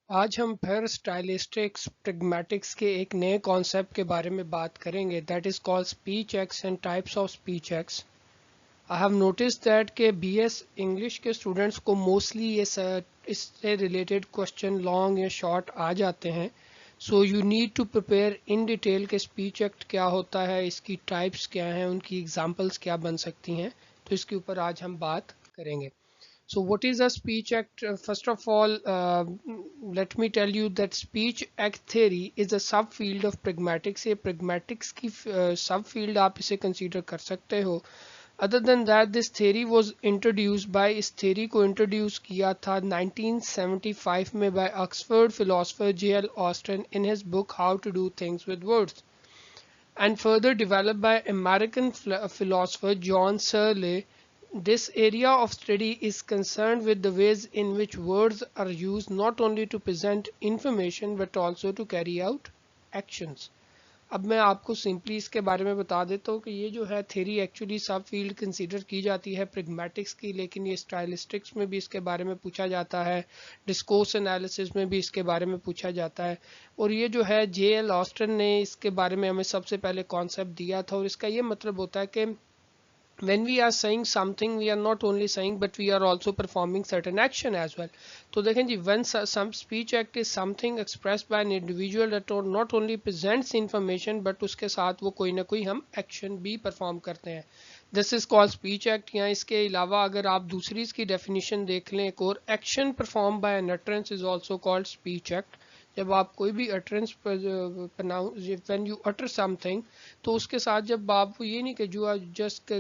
आज हम फिर स्टाइलिस्टिक्स प्रैग्मेटिक्स के एक नए कॉन्सेप्ट के बारे में बात करेंगे that is called speech acts and types of speech acts. I have notice that के बीएस इंग्लिश के स्टूडेंट्स को मोस्टली इससे रिलेटेड क्वेश्चन लॉन्ग या शॉर्ट आ जाते हैं। So you need to prepare in detail के स्पीच एक्ट क्या होता है, इसकी टाइप्स क्या हैं, उनकी एग्जांपल्स क्या बन सकती हैं। तो इसके ऊपर आज हम बात करेंगे। So what is a speech act? First of all, let me tell you that speech act theory is a subfield of pragmatics. ये pragmatics की subfield आप इसे consider कर सकते हो। Other than that, this theory was introduced by इस theory को introduce किया था 1975 में by Oxford philosopher J.L. Austin in his book How to Do Things with Words, and further developed by American philosopher John Searle. This area of study is concerned with the ways in which words are used not only to present information but also to carry out actions. अब मैं आपको simply इसके बारे में बता देता हूँ कि ये जो है थ्योरी एक्चुअली सब फील्ड कंसीडर की जाती है प्रैग्मेटिक्स की, लेकिन ये स्टाइलिस्टिक्स में भी इसके बारे में पूछा जाता है, डिस्कोर्स एनालिसिस में भी इसके बारे में पूछा जाता है। और ये जो है J.L. ऑस्टन ने इसके बारे में हमें सबसे पहले कॉन्सेप्ट दिया था, और इसका ये मतलब होता है कि when we are saying something, we are not only saying but we are also performing certain action as well. तो देखें जी, when some speech act is something expressed by an individual that not only presents information but उसके साथ वो कोई ना कोई हम action भी perform करते हैं। This is called speech act। या इसके अलावा अगर आप दूसरी इसकी definition देख लें, एक और, action performed by an utterance is also called speech act। जब आप कोई भी utterance when you utter something, तो उसके साथ जब आप ये नहीं कि जो आप जस्ट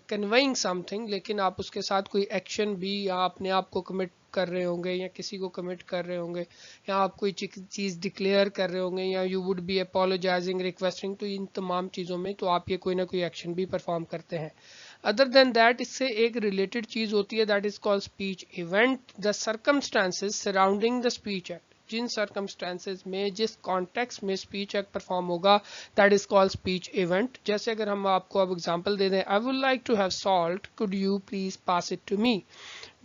कन्वेइंग समथिंग, लेकिन आप उसके साथ कोई एक्शन भी, या अपने आप को कमिट कर रहे होंगे या किसी को कमिट कर रहे होंगे, या आप कोई चीज़ डिक्लेयर कर रहे होंगे, या you would be apologising, requesting, तो इन तमाम चीज़ों में तो आप ये कोई ना कोई एक्शन भी परफॉर्म करते हैं। अदर देन दैट, इससे एक रिलेटेड चीज़ होती है that is called speech event. The circumstances surrounding the speech act, जिन सर्कमस्टांसेस में, जिस कॉन्टेक्स्ट में स्पीच एक्ट परफॉर्म होगा, that is called speech event. जैसे अगर हम आपको अब एग्जांपल दे दें, I would like to have salt, could you please pass it to me.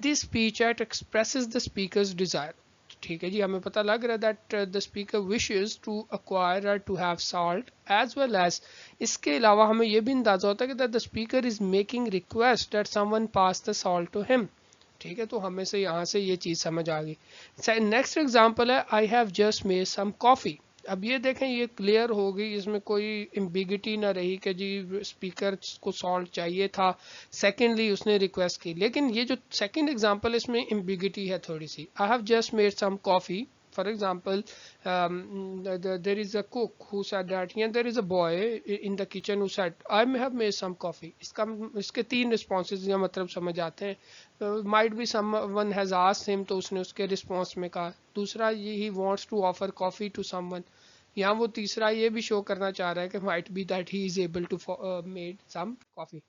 This speech act expresses the speaker's desire. ठीक है जी, हमें पता लग रहा है that the speaker wishes to acquire और to have salt as well as, इसके अलावा हमें यह भी अंदाजा होता है कि that the speaker is making request that someone pass the salt to him. ठीक है, तो हमें से यहाँ से ये चीज़ समझ आ गई। नेक्स्ट एग्जांपल है, I have just made some coffee. अब ये देखें, ये क्लियर हो गई, इसमें कोई एम्बिगिटी ना रही कि जी स्पीकर को सॉल्ट चाहिए था, सेकेंडली उसने रिक्वेस्ट की। लेकिन ये जो सेकेंड एग्जांपल, इसमें एम्बिगिटी है थोड़ी सी। I have just made some coffee, for example, there is a cook who said that, and there is a boy in the kitchen who said I may have made some coffee। इसके तीन responses या मतलब समझ आते हैं। might be someone has asked him, तो उसने उसके response में कहा। दूसरा, ये he wants to offer coffee to someone। यहाँ वो तीसरा ये भी शो करना चाह रहा है कि might be that he is able to made some coffee।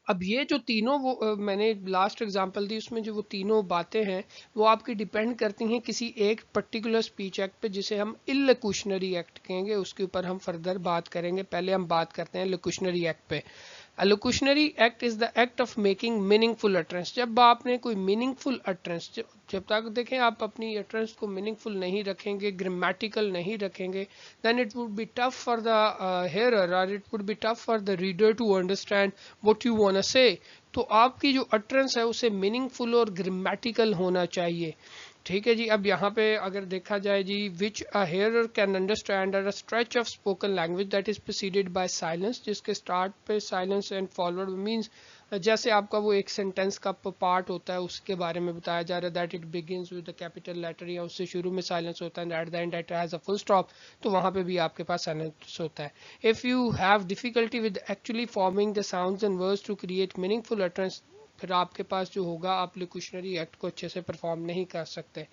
अब ये जो तीनों वो मैंने लास्ट एग्जांपल दी, उसमें जो वो तीनों बातें हैं वो आपकी डिपेंड करती हैं किसी एक पर्टिकुलर स्पीच एक्ट पे, जिसे हम इलोक्यूशनरी एक्ट कहेंगे। उसके ऊपर हम फर्दर बात करेंगे। पहले हम बात करते हैं इलोक्यूशनरी एक्ट पे। Locutionary act is the act of making meaningful utterance. जब आपने कोई मीनिंगफुल अटरेंस, जब तक देखें आप अपनी अटरेंस को मीनिंगफुल नहीं रखेंगे, ग्रामेटिकल नहीं रखेंगे, then it would be tough for the hearer, or it would be tough for the reader to understand what you want to say। तो आपकी जो अटरेंस है उसे मीनिंगफुल और ग्रामेटिकल होना चाहिए। ठीक है जी, अब यहाँ पे अगर देखा जाए जी, which a hearer can understand a stretch of spoken language that is preceded by silence, जिसके स्टार्ट पे साइलेंस एंड फॉलोड मींस, जैसे आपका वो एक सेंटेंस का पार्ट होता है उसके बारे में बताया जा रहा है that it begins with the capital letter, या उससे शुरू में साइलेंस होता है, at the end it has a full stop, तो वहाँ पे भी आपके पास साइलेंस होता है। If you have difficulty with actually forming the sounds and words to create meaningful utterance, फिर आपके पास जो होगा, आप लोक्यूशनरी एक्ट को अच्छे से परफॉर्म नहीं कर सकते।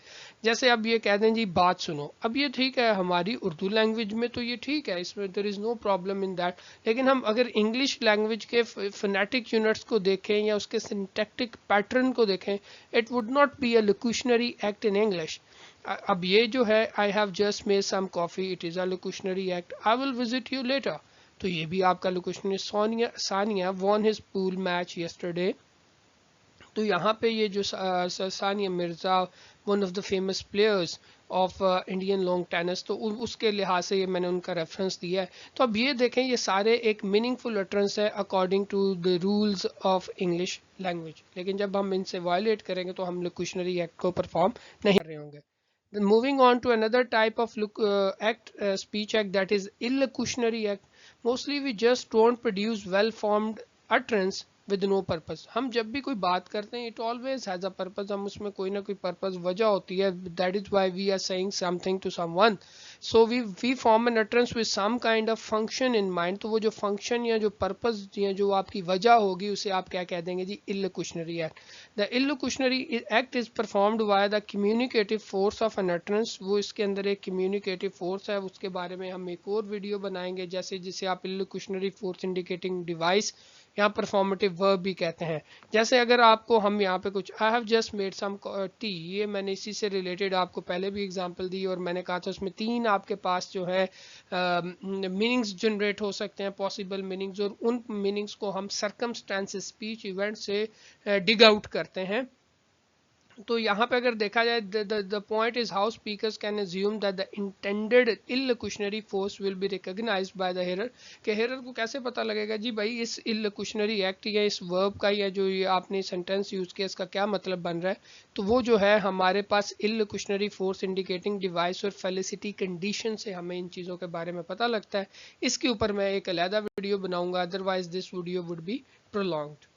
जैसे अब ये कह दें जी बात सुनो, अब ये ठीक है हमारी उर्दू लैंग्वेज में, तो ये ठीक है, इसमें there is no problem in that. लेकिन हम अगर इंग्लिश लैंग्वेज के फोनेटिक यूनिट्स को देखें या उसके सिंटैक्टिक पैटर्न को देखें, it would not be a locutionary act in English. अब ये जो है, I have just made some coffee, it is a locutionary act. I will visit you later, तो ये भी आपका locutionary. Sania won his pool match yesterday, तो यहाँ पे ये जो Sania Mirza one of the famous players of Indian long tennis, तो उसके लिहाज से ये मैंने उनका रेफरेंस दिया है। तो अब ये देखें, ये सारे एक मीनिंगफुल अटरेंस है according to the rules of English language, लेकिन जब हम इनसे वायलेट करेंगे तो हम लोकुशनरी एक्ट को परफॉर्म नहीं कर रहे होंगे। Then moving on to another type of speech act, that is illocutionary act. Mostly we just don't produce well-formed utterance with no purpose. हम जब भी कोई बात करते हैं, it always has a purpose. हम उसमें कोई ना कोई purpose वजह होती है. That is why we are saying something to someone. So we form an utterance with some kind of function in mind. तो वो जो function या जो purpose या जो आपकी वजह होगी उसे आप क्या कह देंगे जी? Illocutionary act. The illocutionary act is performed via the communicative force of an utterance. वो इसके अंदर एक communicative force है, उसके बारे में हम एक और वीडियो बनाएंगे, जैसे जिसे आप illocutionary force indicating device या परफॉर्मेटिव वर्ब भी कहते हैं। जैसे अगर आपको हम यहाँ पे कुछ I have just made some tea, ये मैंने इसी से रिलेटेड आपको पहले भी एग्जांपल दी और मैंने कहा था उसमें 3 आपके पास जो है मीनिंग्स जनरेट हो सकते हैं, पॉसिबल मीनिंग्स, और उन मीनिंग्स को हम सर्कमस्टेंसेस स्पीच इवेंट से डिग आउट करते हैं। तो यहाँ पे अगर देखा जाए, the point is how speakers can assume that the intended illocutionary force will be recognized by the hearer, कि hearer को कैसे पता लगेगा जी भाई इस illocutionary act या इस verb का या जो ये आपने सेंटेंस यूज किया इसका क्या मतलब बन रहा है। तो वो जो है हमारे पास illocutionary force indicating device और felicity condition से हमें इन चीज़ों के बारे में पता लगता है। इसके ऊपर मैं एक अलहदा वीडियो बनाऊंगा, otherwise this video would be prolonged.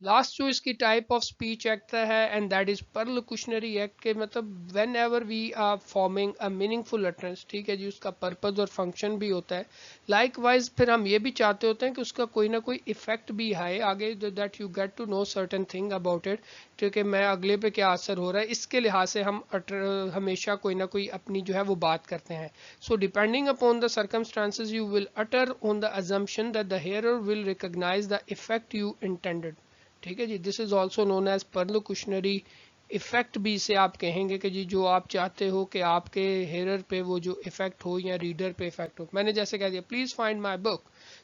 Last जो इसकी टाइप ऑफ स्पीच एक्ट है and that is perlocutionary act, के मतलब whenever we are forming a meaningful utterance, ठीक है जी, उसका पर्पज और फंक्शन भी होता है। लाइकवाइज फिर हम ये भी चाहते होते हैं कि उसका कोई ना कोई इफेक्ट भी है आगे, that you get to know certain thing about it, ठीक है, मैं अगले पे क्या असर हो रहा है, इसके लिहाज से हम हमेशा कोई ना कोई अपनी जो है वो बात करते हैं। So depending upon the circumstances you will utter on the assumption that the hearer will recognise the effect you intended, ठीक है जी। This is also known as perlocutionary effect, भी इसे आप कहेंगे कि जी जो आप चाहते हो कि आपके हेयर पे वो जो इफेक्ट हो या रीडर पे इफेक्ट हो। मैंने जैसे कह दिया प्लीज फाइंड माई बुक,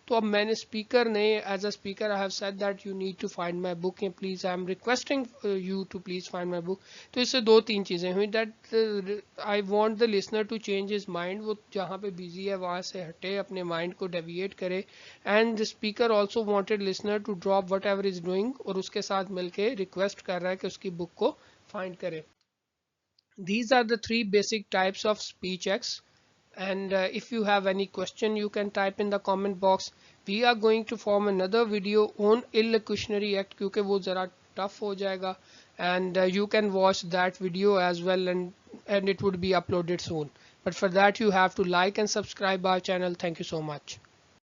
तो अब मैंने स्पीकर ने as a speaker I have said that you need to find my book, या please I am requesting you to please find my book. तो इससे 2-3 चीजें हुई, that I want the listener to change his mind, वो जहाँ पे busy है वहां से हटे, अपने माइंड को डेविएट करे, and the speaker also wanted listener to drop whatever is doing, और उसके साथ मिलके रिक्वेस्ट कर रहा है कि उसकी बुक को फाइंड करें। These are the 3 basic types of speech acts, and if you have any question you can type in the comment box. We are going to form another video on illocutionary act क्योंकि वो ज़रा tough हो जाएगा, and you can watch that video as well, and it would be uploaded soon. But for that you have to like and subscribe our channel. Thank you so much.